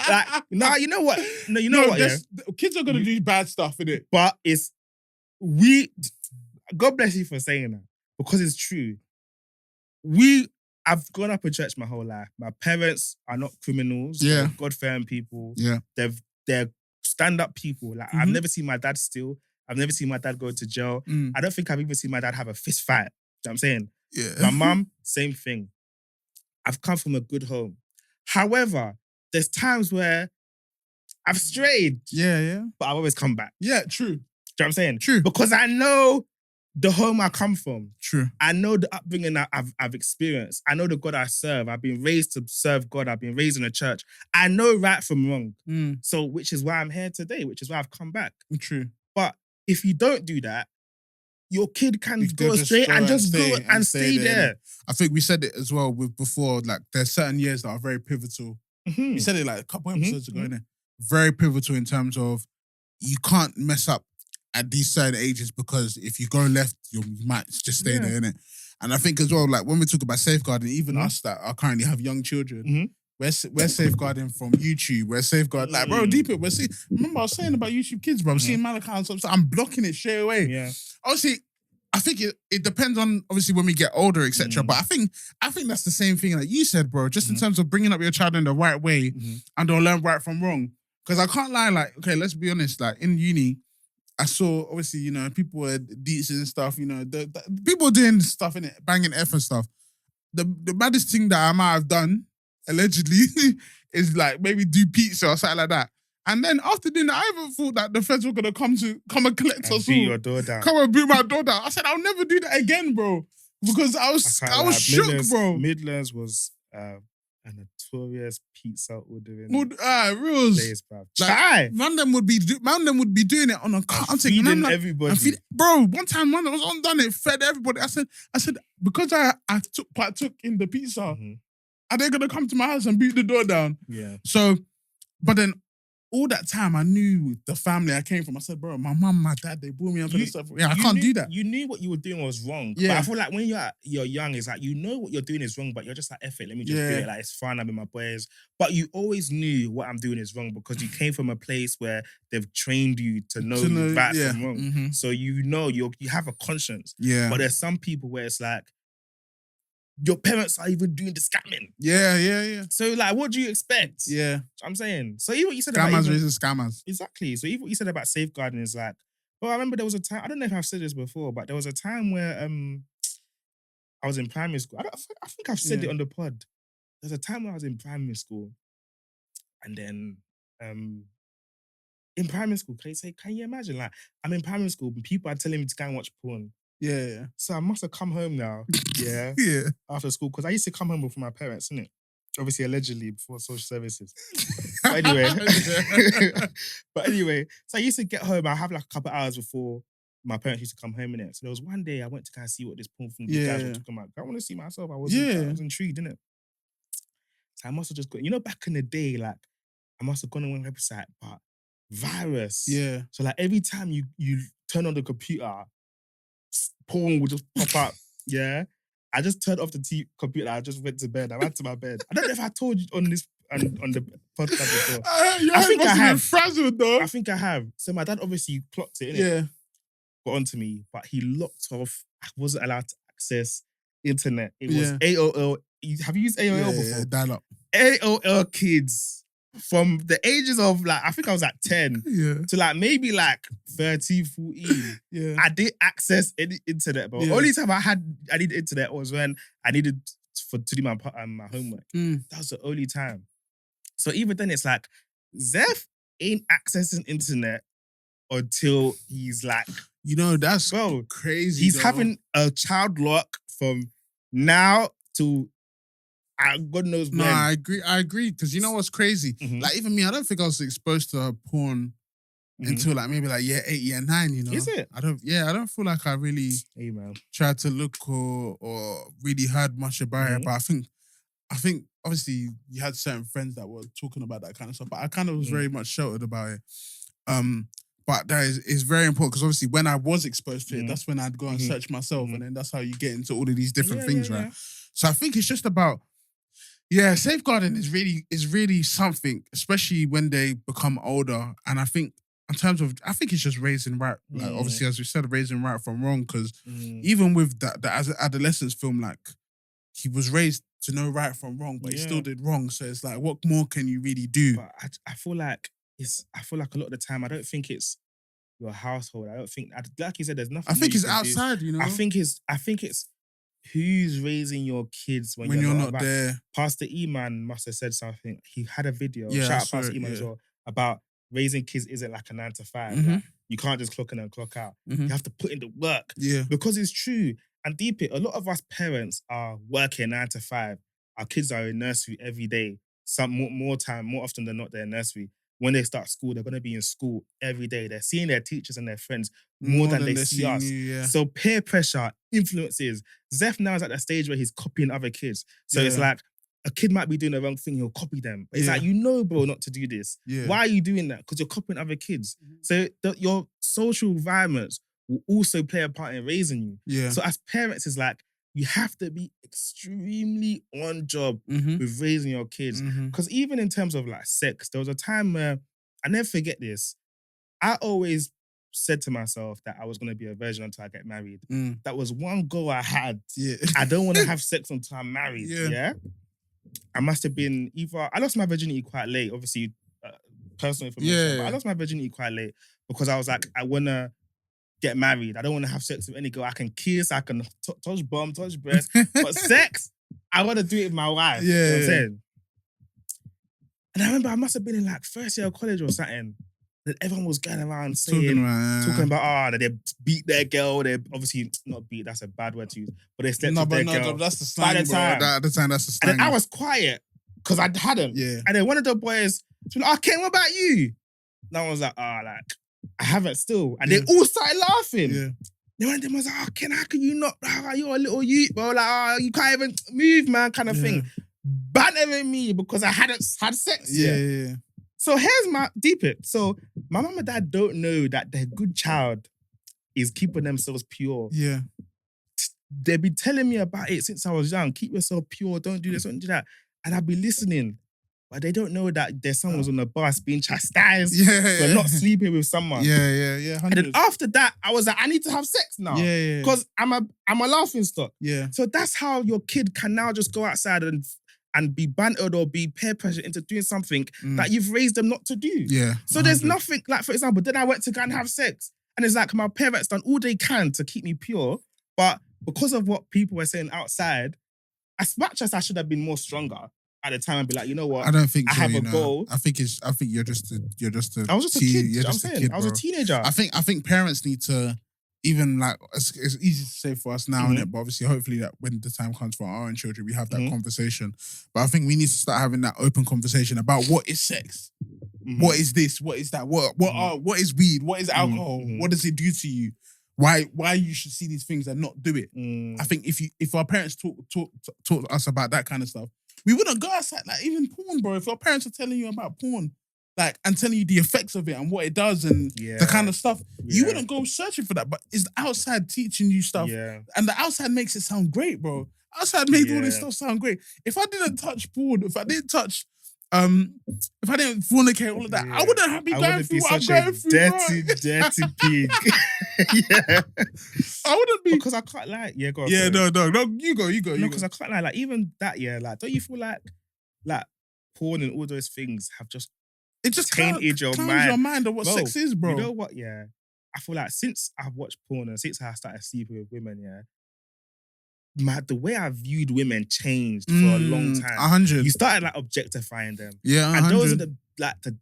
Like, no, you know what? No, you know what? Yeah? Kids are gonna do bad stuff, innit? But God bless you for saying that, because it's true. I've grown up in church my whole life. My parents are not criminals. Yeah. They're God-fearing people. Yeah. They're stand-up people. Like, I've never seen my dad steal. I've never seen my dad go to jail. I don't think I've even seen my dad have a fist fight. You know what I'm saying? Yeah. My mum, same thing. I've come from a good home. However, there's times where I've strayed. Yeah. But I've always come back. Yeah, true. Do you know what I'm saying? True. Because I know the home I come from. True. I know the upbringing that I've experienced. I know the God I serve. I've been raised to serve God. I've been raised in a church. I know right from wrong. So, which is why I'm here today, which is why I've come back. True. But if you don't do that, your kid can go straight and just go and stay there. I think we said it as well before, like there's certain years that are very pivotal. We said it like a couple episodes ago, innit? Very pivotal in terms of you can't mess up at these certain ages, because if you go left, you might just stay there, innit? And I think as well, like when we talk about safeguarding, even us that are currently have young children, we're safeguarding from YouTube. We're safeguarding, like, bro, deep it. Remember I was saying about YouTube Kids, bro. I'm seeing Malachi and stuff, so I'm blocking it straight away. Yeah. Obviously, I think it depends on, obviously, when we get older, etc. But I think that's the same thing that you said, bro, just in terms of bringing up your child in the right way and they'll learn right from wrong. Because I can't lie, like, okay, let's be honest, like in uni, I saw, obviously, you know, people were deets and stuff, you know, the people doing stuff in it, banging F and stuff. The baddest thing that I might have done, allegedly, is like maybe do pizza or something like that. And then after doing that, I even thought that the feds were gonna come and collect us all. Your door down. Come and beat my door down. I said, I'll never do that again, bro. Because I was shook, bro. Midlands was a notorious pizza ordering rules. place, bro. Like, man, them would be doing it on a cart. Feeding everybody. Bro, one time, man, that was undone. It fed everybody. I said, because I partook in the pizza, are they gonna come to my house and beat the door down? Yeah. So, but then all that time, I knew the family I came from. I said, bro, my mum, my dad, they brought me up and stuff. Yeah, I can't do that. You knew what you were doing was wrong. Yeah. But I feel like when you're young, it's like, you know what you're doing is wrong, but you're just like, F it, let me just do it. Like, it's fun, I'm with my boys. But you always knew what I'm doing is wrong, because you came from a place where they've trained you to know right from wrong. So you know, you have a conscience. Yeah. But there's some people where it's like, your parents are even doing the scamming. Yeah. So, like, what do you expect? Yeah. I'm saying. So, even what you said scammers raising scammers. Exactly. So, even what you said about safeguarding is like, well, I remember there was a time, I don't know if I've said this before, but there was a time where I was in primary school. I think I've said it on the pod. There's a time when I was in primary school, and then in primary school, can you imagine? Like, I'm in primary school and people are telling me to go and watch porn. Yeah. So I must have come home now. Yeah. After school. Because I used to come home with my parents, innit? Obviously, allegedly, before social services. But anyway. So I used to get home. I have like a couple of hours before my parents used to come home, innit? So there was one day I went to kind of see what this porn thing you guys were talking about. I want to see myself. I was intrigued, innit? So I must have just got, back in the day, like, I must have gone on one website, but virus. Yeah. So like every time you turn on the computer, porn would just pop up. Yeah. I just turned off the computer. I just went to bed. I ran to my bed. I don't know if I told you on this on the podcast before. I think I have. Frazzled though. I think I have. So my dad obviously clocked it, innit? Yeah. Got onto me, but he locked off. I wasn't allowed to access internet. It was AOL. Have you used AOL before? Yeah, dial up. AOL kids from the ages of like, I think I was like 10 to like maybe like 13, 14. Yeah. I didn't access any internet, but only time I needed internet was when I needed to do my homework. That was the only time. So even then it's like, Zeph ain't accessing internet until he's like, that's crazy. He's having a child lock from now to God knows when. No, I agree. Because you know what's crazy? Like even me, I don't think I was exposed to porn until like maybe like year 8, year 9. You know, is it? I don't feel like I really tried to look or really heard much about it. But I think obviously you had certain friends that were talking about that kind of stuff. But I kind of was very much sheltered about it. But that is very important because obviously when I was exposed to it, that's when I'd go and search myself, and then that's how you get into all of these different things, right? So I think it's just about safeguarding is really something, especially when they become older. And I think in terms of, I think it's just raising right, like obviously as we said, raising right from wrong. Because even with the Adolescence film, like he was raised to know right from wrong, but he still did wrong. So it's like, what more can you really do? But I feel like a lot of the time, I don't think it's your household. I don't think, like you said, there's nothing. I think it's outside, you know. I think it's who's raising your kids when you're not there. Pastor E-Man must have said something. He had a video. Shout out Pastor E-Man as well, about raising kids isn't like a 9 to 5. Like, you can't just clock in and clock out. You have to put in the work. Yeah. Because it's true. And deep it, a lot of us parents are working 9 to 5. Our kids are in nursery every day. Some more often than not, they're in nursery. When they start school, they're going to be in school every day. They're seeing their teachers and their friends more than they see us. So peer pressure influences. Zeph now is at that stage where he's copying other kids. So it's like, a kid might be doing the wrong thing, he'll copy them. But it's like, bro, not to do this. Why are you doing that? Because you're copying other kids. So your social environments will also play a part in raising you. So as parents, it's like, you have to be extremely on job with raising your kids. Because even in terms of like sex, there was a time where, I never forget this, I always said to myself that I was going to be a virgin until I get married. That was one goal I had. I don't want to have sex until I'm married. I must have been I lost my virginity quite late, obviously personal information, but I lost my virginity quite late because I was like, I want to get married. I don't want to have sex with any girl. I can kiss, I can touch bum, touch breast, but sex, I want to do it with my wife. You know what I'm saying? And I remember I must have been in like first year of college or something. That everyone was going around talking about that they beat their girl. They obviously not beat. That's a bad word to use. But they slept with their girl. That's the slang. At the time, that's the slang. And then I was quiet because I hadn't. And then one of the boys was like, Ken, what about you? And I was like, I haven't still. And they all started laughing. Then one of them was like, Ken, how can you not? You're a little youth, bro. Like, you can't even move, man, kind of thing. Bantering me because I hadn't had sex yet. So here's my deep it. So my mum and dad don't know that their good child is keeping themselves pure. They've been telling me about it since I was young. Keep yourself pure. Don't do this, don't do that. And I've been listening. But they don't know that their son was on the bus being chastised for not sleeping with someone. 100%. And then after that, I was like, I need to have sex now. Because I'm a laughing stock. So that's how your kid can now just go outside and be bantered or be peer pressure into doing something that you've raised them not to do. So there's nothing, like for example, then I went to go and have sex. And it's like my parents done all they can to keep me pure. But because of what people were saying outside, as much as I should have been more stronger at the time, I'd be like, you know what? I don't think I have a goal. I think you're just a I was just a kid. I'm saying, I was a teenager. I think parents need to, even like, it's easy to say for us now, innit? But obviously, hopefully that when the time comes for our own children, we have that conversation. But I think we need to start having that open conversation about what is sex? What is this? What is that? What is weed? What is alcohol? What does it do to you? Why you should see these things and not do it? I think if our parents talk to us about that kind of stuff, we wouldn't go outside. Like even porn, bro. If our parents are telling you about porn, like, and telling you the effects of it and what it does and the kind of stuff, you wouldn't go searching for that. But it's the outside teaching you stuff. And the outside makes it sound great, bro. Outside made all this stuff sound great. If I didn't touch porn, if I didn't touch if I didn't fornicate all of that, I wouldn't be going through what I'm going through. Dirty pig. Yeah. I wouldn't be. Because I can't lie. Yeah, go on. Yeah, no, you go. No, because I can't lie. Like, even that, yeah, like, don't you feel like porn and all those things have just tainted your mind of what sex is, bro? You know what, yeah? I feel like since I've watched porn and since I started sleeping with women, yeah, the way I viewed women changed for a long time. 100. You started like objectifying them. Yeah, 100. And those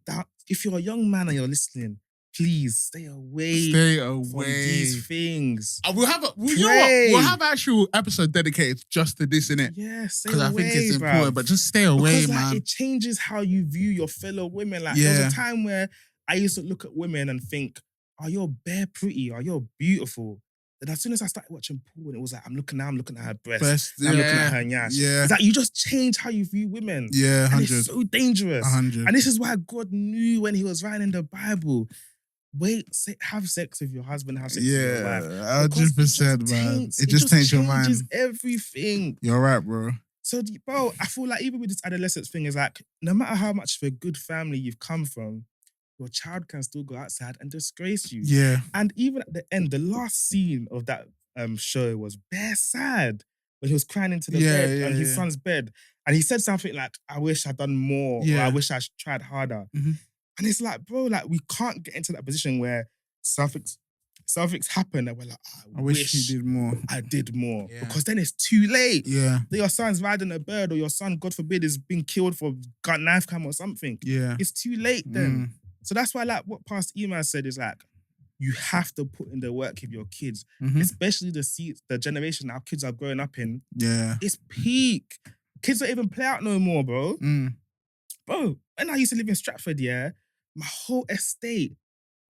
are if you're a young man and you're listening, please stay away from these things. We'll have an actual episode dedicated just to this, innit? Yeah, stay away, because I think it's important, but just stay away, because, man. It changes how you view your fellow women. Like, there was a time where I used to look at women and think, oh, you're bare pretty, or you're beautiful. Then as soon as I started watching porn, it was like, I'm looking at her breasts. I'm looking at her nyash. Yeah. It's like you just change how you view women. Yeah, 100. And it's so dangerous. 100. And this is why God knew when he was writing in the Bible, have sex with your husband, have sex with your wife. 100%, man. It just changes your mind. It changes everything. You're right, bro. So, bro, I feel like even with this adolescence thing, is like, no matter how much of a good family you've come from, your child can still go outside and disgrace you. Yeah. And even at the end, the last scene of that show was bare sad when he was crying into the bed on his son's bed. And he said something like, I wish I'd done more. Or I wish I tried harder. Mm-hmm. And it's like, bro, like, we can't get into that position where something's happened and we're like, I wish you did more. I did more. Yeah. Because then it's too late. Yeah. Your son's riding a bird, or your son, God forbid, is being killed for knife crime or something. Yeah. It's too late then. So that's why, like, what Pastor Iman said is like, you have to put in the work with your kids, especially the generation our kids are growing up in. Yeah. It's peak. Kids don't even play out no more, bro. Bro, when I used to live in Stratford, my whole estate,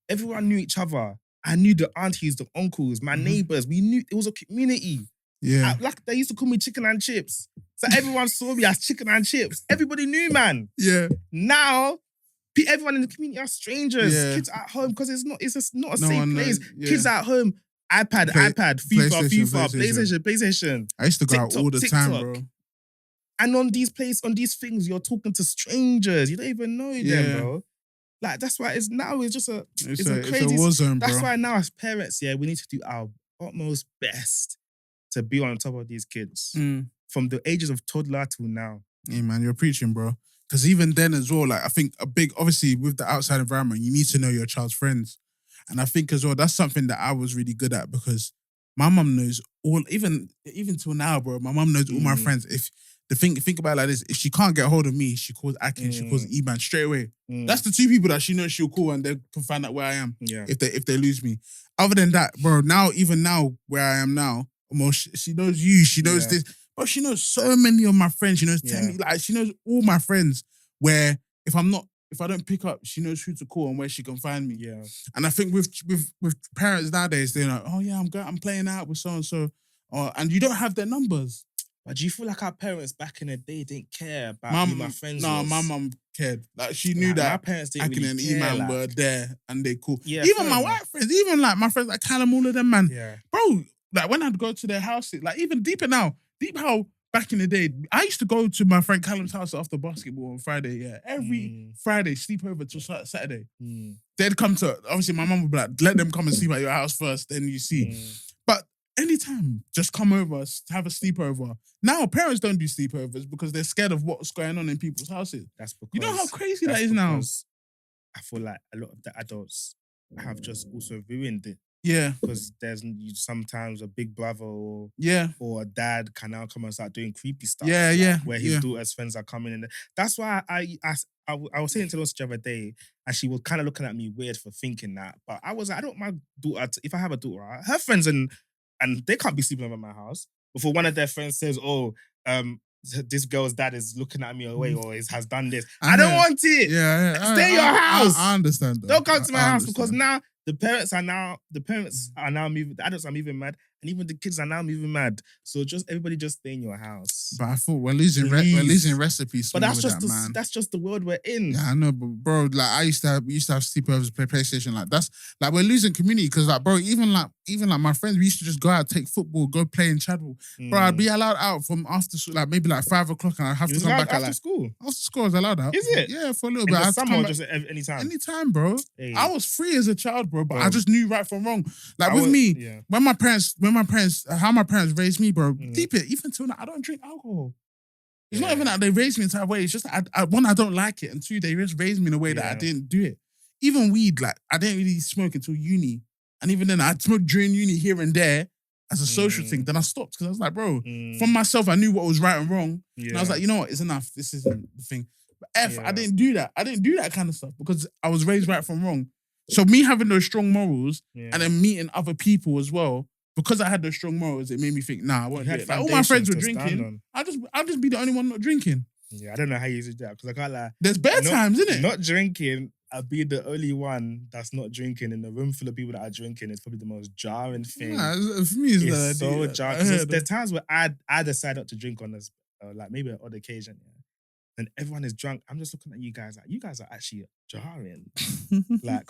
everyone knew each other. I knew the aunties, the uncles, my neighbors. We knew it was a community. Yeah. Like, they used to call me chicken and chips. So everyone saw me as chicken and chips. Everybody knew, man. Yeah. Now, everyone in the community are strangers. Yeah. Kids at home, because it's just not a safe place. Kids at home, iPad, FIFA, PlayStation. I used to go out all the time, bro. And on these things, you're talking to strangers. You don't even know them, bro. Like, that's why it's just a crazy war zone, bro. That's why now as parents, we need to do our utmost best to be on top of these kids from the ages of toddler till now. Yeah, man, you're preaching, bro. Because even then as well, like, I think obviously with the outside environment, you need to know your child's friends. And I think as well, that's something that I was really good at, because my mum knows even till now, bro, my mum knows all my friends. If think about it like this, if she can't get hold of me, she calls Akin, she calls Iman straight away. That's the two people that she knows she'll call, and they can find out where I am if they lose me. Other than that, bro, even now where I am now, almost she knows you, she knows this. But she knows so many of my friends. She knows she knows all my friends, where if I don't pick up, she knows who to call and where she can find me. Yeah. And I think with parents nowadays, they're like, oh yeah, I'm playing out with so and so, and you don't have their numbers. But do you feel like our parents back in the day didn't care about who my friends was? My mum cared. Like, she knew that my parents didn't Akin really and care, Iman were there and they cool. Yeah, even my white friends, even like my friends like Callum, all of them, man. Yeah. Bro, like when I'd go to their house, like even deep how back in the day, I used to go to my friend Callum's house after basketball on Friday, every Friday, sleep over till Saturday. They'd come to, obviously my mum would be like, let them come and sleep at your house first, then you see. But anytime, just come over, have a sleepover. Now, parents don't do sleepovers because they're scared of what's going on in people's houses. That's because... You know how crazy that is now? I feel like a lot of the adults have just also ruined it. Yeah. Because there's sometimes a big brother or a dad can now come and start doing creepy stuff. Where his daughter's friends are coming in. That's why I was saying to Lucy the other day, and she was kind of looking at me weird for thinking that. But I was like, I don't want my daughter, if I have a daughter, her friends and they can't be sleeping over my house. Before one of their friends says, this girl's dad is looking at me away or has done this. I don't want it. Yeah. Stay in your house. I understand that. Don't come to my house because now the parents are now moving, the adults are moving mad and even the kids are now moving mad. So everybody just stay in your house. But I thought we're losing recipes. But that's just the world we're in. Yeah, I know, but bro, like we used to have sleepovers, play PlayStation. Like that's like we're losing community because like bro, even like my friends, we used to just go out, take football, go play in Chadwell. Bro, I'd be allowed out from after like maybe like 5 o'clock, and I have to come back after school. After school, I was allowed out. Is it? Yeah, for a little in bit. The I had summer to come or just anytime? Anytime, bro. Hey. I was free as a child, bro, but I just knew right from wrong. Like when my parents, how my parents raised me, bro. Deep it, even till now, I don't drink alcohol. It's not even that they raised me in that way. It's just one, I don't like it, and two, they just raised me in a way that I didn't do it. Even weed, like I didn't really smoke until uni, and even then, I'd smoke during uni here and there as a social thing. Then I stopped because I was like, bro, from myself, I knew what was right and wrong, and I was like, you know what, it's enough. This isn't the thing. But I didn't do that. I didn't do that kind of stuff because I was raised right from wrong. So me having those strong morals and then meeting other people as well. Because I had those strong morals, it made me think, nah, I won't do it. Like, all my friends were drinking. I'll just be the only one not drinking. Yeah, I don't know how you use that because I can't lie. There's bare times, isn't it? Not drinking, I'll be the only one that's not drinking in a room full of people that are drinking. It's probably the most jarring thing. Nah, for me, it's so jarring. There's times where I decide not to drink on this, like maybe an odd occasion. Yeah. And everyone is drunk. I'm just looking at you guys like, you guys are actually jarring.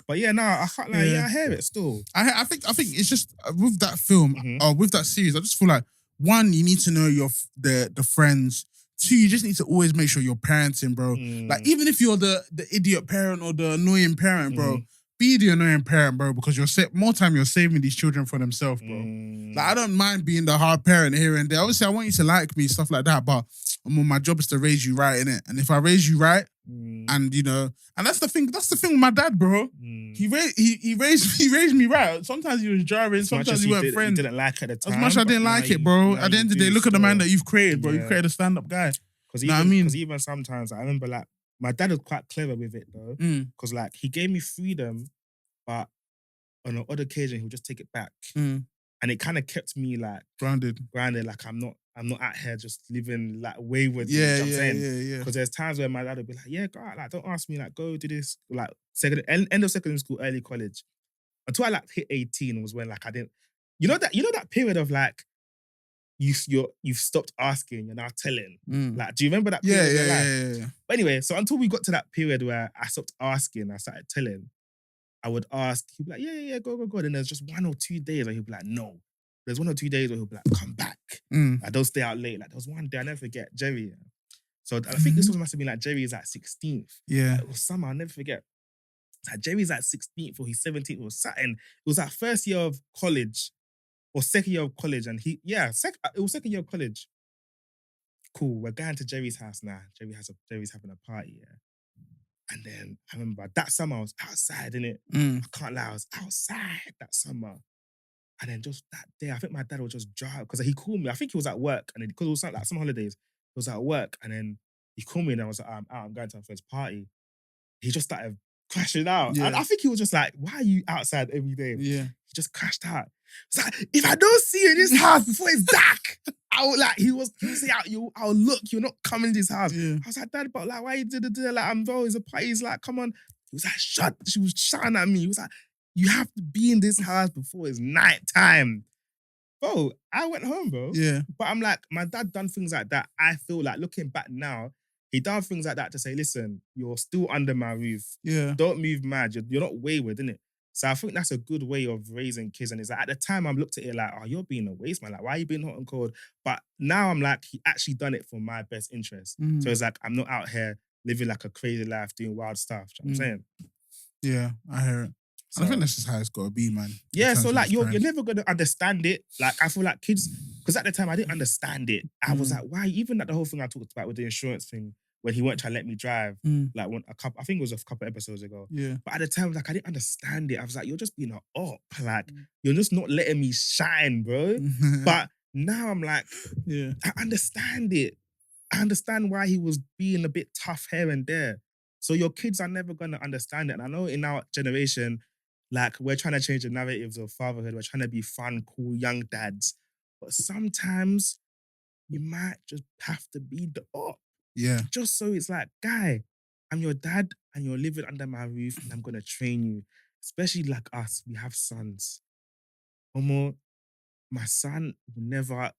But yeah, no, I can't lie. Yeah, I hear it still. I think it's just with that film or with that series, I just feel like one, you need to know the friends. Two, you just need to always make sure you're parenting, bro. Like even if you're the idiot parent or the annoying parent, bro, be the annoying parent, bro, because you're saving these children for themselves, bro. Like I don't mind being the hard parent here and there. Obviously, I want you to like me, stuff like that, but my job is to raise you right, innit? And if I raise you right, and you know, and that's the thing with my dad, bro. He raised me right. Sometimes he was jarring, sometimes we weren't friends. You didn't like it at the time. As much as I didn't like it, bro. At the end of the day, look at the man that you've created, bro. You've created a stand-up guy. Because even sometimes I remember like my dad was quite clever with it though. Because like he gave me freedom, but on an odd occasion he'll just take it back. And it kind of kept me like grounded. Like I'm not out here just living like wayward. Yeah. Because there's times where my dad would be like, yeah, go out, like don't ask me, like go do this, like end of secondary school, early college. Until I like hit 18 was when like I didn't, you know that period of like you've stopped asking, you're now telling. Like, do you remember that period of your life? Yeah. But anyway, so until we got to that period where I stopped asking, I started telling. I would ask, he'd be like, yeah, go. And there's just 1 or 2 days where he'd be like, no. There's 1 or 2 days where he'll be like, come back. Like, don't stay out late. Like, there was one day, I'll never forget, Jerry. So I think this must have been like Jerry's like 16th. Yeah. Like, it was summer, I'll never forget. Like, Jerry's like 16th or he's 17th or something. It was like first year of college or second year of college. And it was second year of college. Cool, we're going to Jerry's house now. Jerry's having a party, yeah. And then I remember that summer I was outside, innit? I can't lie, I was outside that summer. And then just that day, I think my dad was just drive because he called me. I think he was at work, and because it was like some holidays, he was at work, and then he called me, and I was like, I'm going to my friend's party. He just started crashing out. Yeah. And I think he was just like, why are you outside every day? Yeah. He just crashed out. It's like, if I don't see you in this house before it's dark, he was like, I'll look, you're not coming to this house. Yeah. I was like, Dad, but like, why you did it? Like, I'm bro, it's a party. He's like, come on. He was like, she was shouting at me. He was like, you have to be in this house before it's night time. Bro, I went home, bro. Yeah. But I'm like, my dad done things like that. I feel like looking back now, he done things like that to say, listen, you're still under my roof. Yeah. Don't move mad. You're not wayward, innit? So I think that's a good way of raising kids. And it's like, at the time, I looked at it like, oh, you're being a waste, man. Like, why are you being hot and cold? But now I'm like, he actually done it for my best interest. So it's like, I'm not out here living like a crazy life, doing wild stuff. Do you know what I'm saying? Yeah, I hear it. So, I think that's just how it's got to be, man. Yeah, so like, you're never going to understand it. Like, I feel like kids, because at the time, I didn't understand it. I was like, why? Even like the whole thing I talked about with the insurance thing, when he weren't trying to let me drive, like I think it was a couple episodes ago. Yeah. But at the time, like I didn't understand it. I was like, you're just being an op. Like, you're just not letting me shine, bro. But now I'm like, yeah, I understand it. I understand why he was being a bit tough here and there. So your kids are never gonna understand it. And I know in our generation, like we're trying to change the narratives of fatherhood. We're trying to be fun, cool, young dads. But sometimes you might just have to be the op. Yeah. Just so it's like, guy, I'm your dad and you're living under my roof and I'm going to train you. Especially like us, we have sons. Homo, my son will never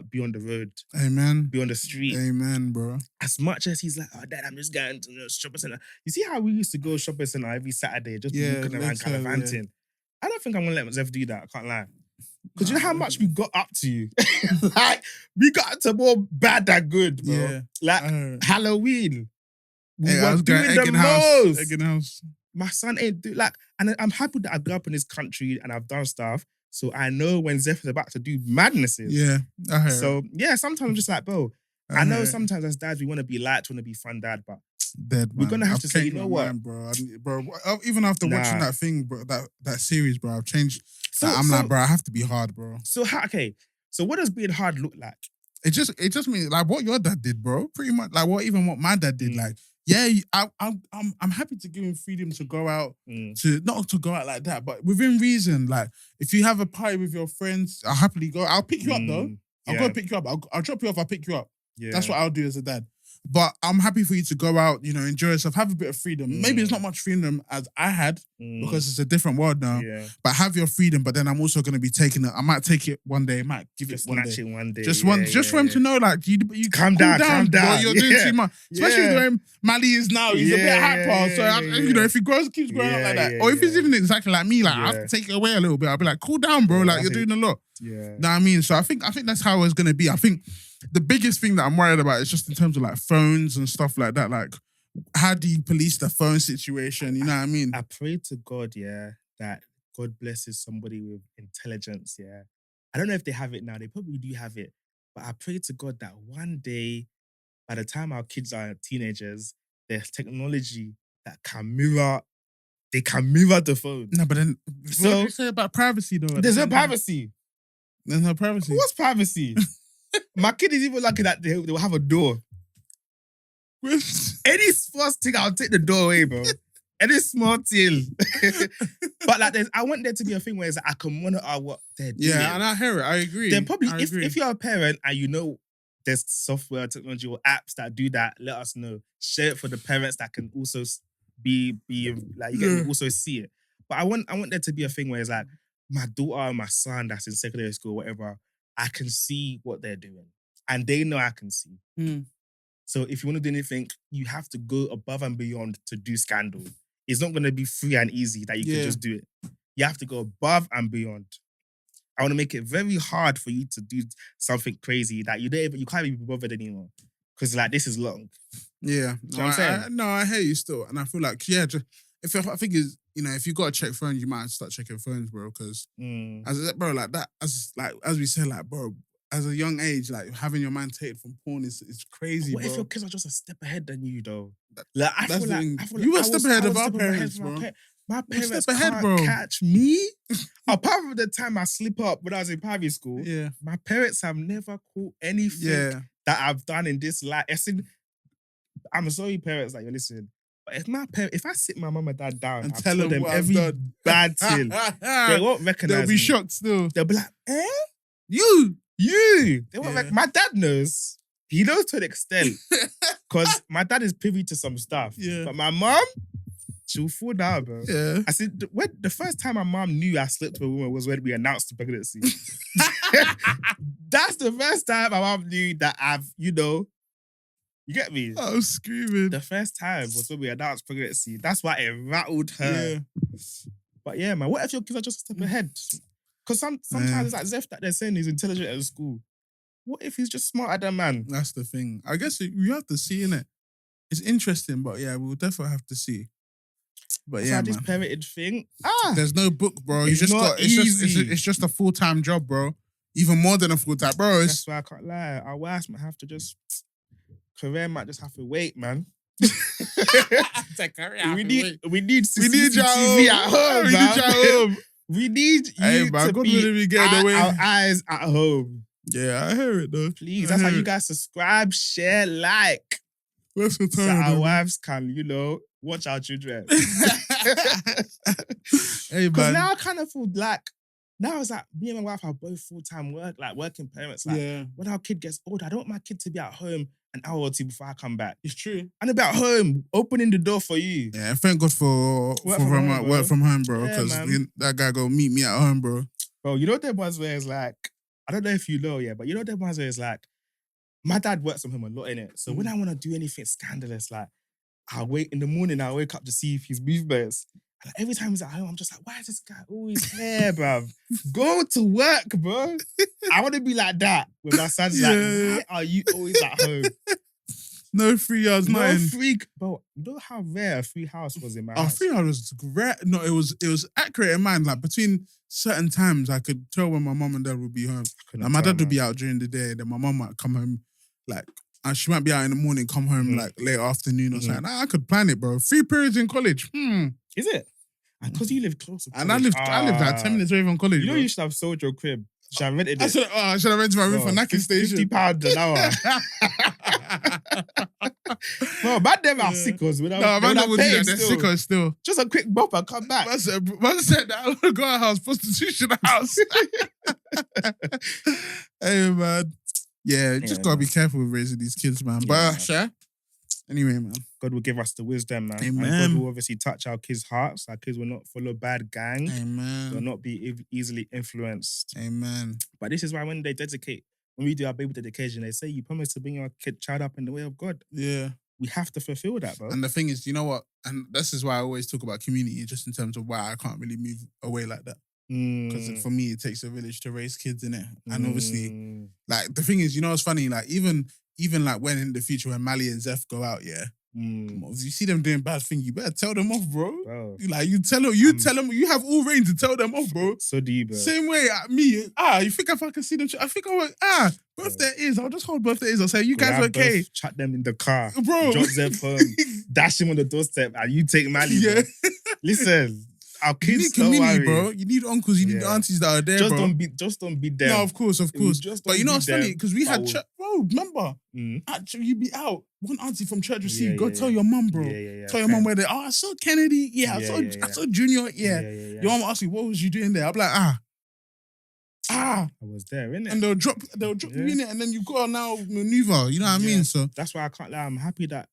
be on the road, Amen. be on the street. Amen, bro. As much as he's like, oh, Dad, I'm just going to the shopping center. You see how we used to go shopping center every Saturday, just walking around gallivanting? Yeah. I don't think I'm going to let myself do that. I can't lie. Because you know how much we got up to? Like, we got up to more bad than good, bro. Yeah. Like, Halloween. We were doing the most. Egg in house. My son ain't and I'm happy that I grew up in this country and I've done stuff. So I know when Zeph is about to do madnesses. Yeah. So yeah, sometimes I'm just like, bro, I know sometimes as dads we want to be liked, want to be fun dad, but we're gonna have to say, you know what, mind, bro. Even after watching that thing, bro, that series, bro, I've changed. I'm like, bro, I have to be hard, bro. So so what does being hard look like? It just means like what your dad did, bro. Pretty much like what my dad did, like. Yeah, I'm happy to give him freedom to go out, to not to go out like that, but within reason. Like if you have a party with your friends, I'll happily go. I'll pick you up though. I'll go pick you up. I'll drop you off. I'll pick you up. Yeah. That's what I'll do as a dad. But I'm happy for you to go out, enjoy yourself, have a bit of freedom. Maybe it's not much freedom as I had because it's a different world now. Yeah. But have your freedom. But then I'm also going to be taking it. I might take it one day. I might give it one day. Just for him to know, like you calm down. Bro, you're doing too much. Especially the way Mali is now. He's a bit hyper. So if he keeps growing up like that, or if he's even exactly like me, like I have to take it away a little bit. I'll be like, cool down, bro. Like you're doing a lot. Yeah. Know what I mean? So I think that's how it's going to be. I think the biggest thing that I'm worried about is just in terms of like phones and stuff like that. Like, how do you police the phone situation? You know what I mean? I pray to God, that God blesses somebody with intelligence, I don't know if they have it now. They probably do have it. But I pray to God that one day, by the time our kids are teenagers, there's technology that can mirror. They can mirror the phone. No, but then what do you say about privacy though? There's no privacy. There's no privacy. What's privacy? My kid is even lucky that they will have a door. Any small thing, I'll take the door away, bro. Any small thing. But like, I want there to be a thing where it's like I can monitor what they're doing. Yeah, and I hear it. I agree. Then probably, if you're a parent and there's software, technology, or apps that do that, let us know. Share it for the parents that can also be like, you can also see it. But I want there to be a thing where it's like, my daughter and my son that's in secondary school, whatever, I can see what they're doing. And they know I can see. So if you want to do anything, you have to go above and beyond to do scandal. It's not going to be free and easy that you can just do it. You have to go above and beyond. I want to make it very hard for you to do something crazy that you can't even be bothered anymore. Because like, this is long. Yeah. No, I'm saying? I hear you still. And I feel like, I think is, if you got to check phones, you might start checking phones, bro. Because as we said, like, bro, as a young age, like having your man taken from porn is crazy. What bro? If your kids are just a step ahead than you, though? I feel like you were a step ahead of our parents, bro. My parents can't catch me. Apart from the time I slip up when I was in private school, my parents have never caught anything that I've done in this life. I'm sorry, parents, that you're listening. If I sit my mum and dad down and tell them every bad thing, they won't recognize me. They'll be shocked still. They'll be like, You! They won't my dad knows. He knows to an extent. Because my dad is privy to some stuff. Yeah. But my mum, she'll fall down, bro. Yeah. I said, the first time my mum knew I slept with a woman was when we announced the pregnancy. That's the first time my mum knew that you get me? I was screaming. The first time was when we announced pregnancy. That's why it rattled her. Yeah. But yeah, man, what if your kids are just a step ahead? Because sometimes it's like Zeph that they're saying he's intelligent at school. What if he's just smarter than man? That's the thing. I guess you have to see, innit? It's interesting, but yeah, we'll definitely have to see. But yeah, this parented thing. There's no book, bro. It's just a full-time job, bro. Even more than a full-time, bro. That's why I can't lie. Our wives might have to career might just have to wait, man. We need CCTV at home. We need you at home. We need you to be our eyes at home. Yeah, I hear it though. Please, that's how you guys subscribe, share, like. That's the time. So our wives can, watch our children. Because now I kind of feel like, now it's like me and my wife are both full-time working parents. When our kid gets older, I don't want my kid to be at home an hour or two before I come back. It's true. And about home, opening the door for you. Yeah, thank God for work from home, bro. Because that guy go meet me at home, bro. Bro, you know them ones where it's like, I don't know if you know, yeah, but you know them ones where it's like, my dad works from home a lot, innit? So when I want to do anything scandalous, like, I'll wait in the morning, I'll wake up to see if his movements. And every time he's at home, I'm just like, why is this guy always here, bruv? Go to work, bro. I want to be like that when my son's like, why are you always at home? No 3 yards, no free. Bro, you know how rare a free house was in my house? 3 yards was great. No, it was accurate in mind. Like between certain times, I could tell when my mum and dad would be home. Like my dad would be out during the day, then my mum might come home like. And she might be out in the morning, come home like late afternoon or something. I could plan it, bro. 3 periods in college. Is it? Because you live close to college. And I lived like 10 minutes away from college. You know bro. you should have sold your crib. Should have rented it. I should have rented my room for Naki Station. £50 an hour. Bro, man, them are sickos. No, man, would do that. They're sickos still. Just a quick bop and come back. Man said that I want to go out house, prostitution house. Hey, man. Yeah, just gotta be careful with raising these kids, man. But anyway, man. God will give us the wisdom, man. Amen. And God will obviously touch our kids' hearts. Our kids will not follow bad gang. Amen. They'll not be easily influenced. Amen. But this is why when we do our baby dedication, they say you promise to bring your child up in the way of God. Yeah. We have to fulfill that, bro. And the thing is, you know what? And this is why I always talk about community, just in terms of why I can't really move away like that. Because for me, it takes a village to raise kids, innit? And obviously, like, the thing is, you know what's funny? Like, even like when in the future when Mally and Zeph go out, if you see them doing bad thing, you better tell them off, bro. Like, you tell them, you have all reign to tell them off, bro. So do you, bro. Same way, me, you think if I can see them, I think I went, both their ears, I'll just hold both their ears. I'll say, you guys okay? Chat them in the car. Bro. Drop Zeph home, dash him on the doorstep, and you take Mally, bro. Listen. Our kids, you need community, bro. You need uncles, you need aunties that are there, just bro. Just don't be them. No, of course. But you know what's funny? Because we had church, bro. Remember, actually, you'd be out. One auntie from church would see you. Go tell your mum, bro. Tell your mum where they. Oh, I saw Kennedy. I saw Junior. Your mum asked you, what was you doing there? I'm like, I was there, innit? And they'll drop you in it, and then you got to now maneuver. You know what I mean? So that's why I can't lie. I'm happy that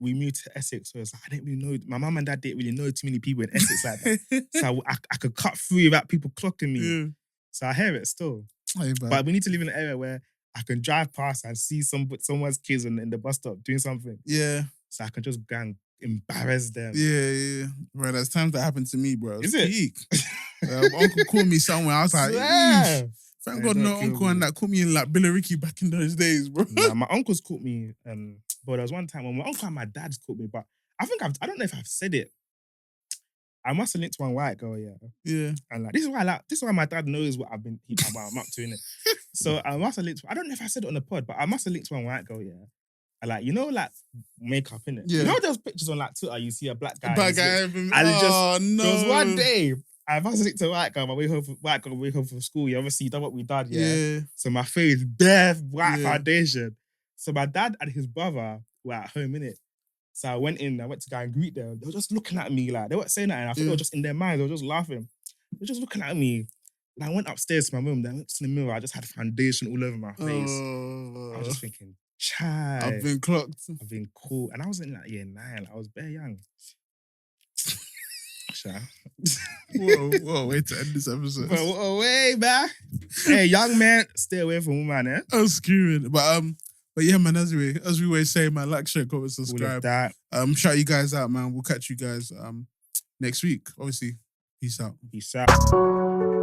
we moved to Essex, so it's like I didn't really know. My mum and dad didn't really know too many people in Essex like that. So I could cut through without people clocking me. Yeah. So I hear it still. Hey, but we need to live in an area where I can drive past and see someone's kids in the bus stop doing something. Yeah. So I can just go and embarrass them. Yeah. Bro, there's times that happened to me, bro. Is it? Uncle called me somewhere. I was like, thank God no uncle and that caught me in like Billericay back in those days, bro. Nah, my uncles caught me. But there was one time when my uncle and my dad's caught me, but I think I don't know if I've said it. I must have linked to one white girl, yeah. And like this is why my dad knows what I'm up to, innit? So I must have linked. I don't know if I said it on the pod, but I must have linked to one white girl, And like, you know, like makeup, innit? Yeah. You know those pictures on like Twitter, you see a black guy. And no. There was one day I must have linked to a white girl. My way home from school. Obviously, you done what we done, yeah. So my face bare white foundation. So my dad and his brother were at home, innit? So I went to go and greet them. They were just looking at me like, they weren't saying that. And I think they were just in their minds, they were just laughing. They were just looking at me. And I went upstairs to my room. Then I went to the mirror. I just had foundation all over my face. I was just thinking, child. I've been clocked. I've been cool. And I was in like year 9. Like, I was very young. Whoa, way to end this episode. Whoa, way, man. Hey, young man, stay away from woman, I'm screaming. But yeah, man, as we always say, man, like, share, comment, subscribe. Shout you guys out, man. We'll catch you guys next week. Obviously, peace out. Peace out.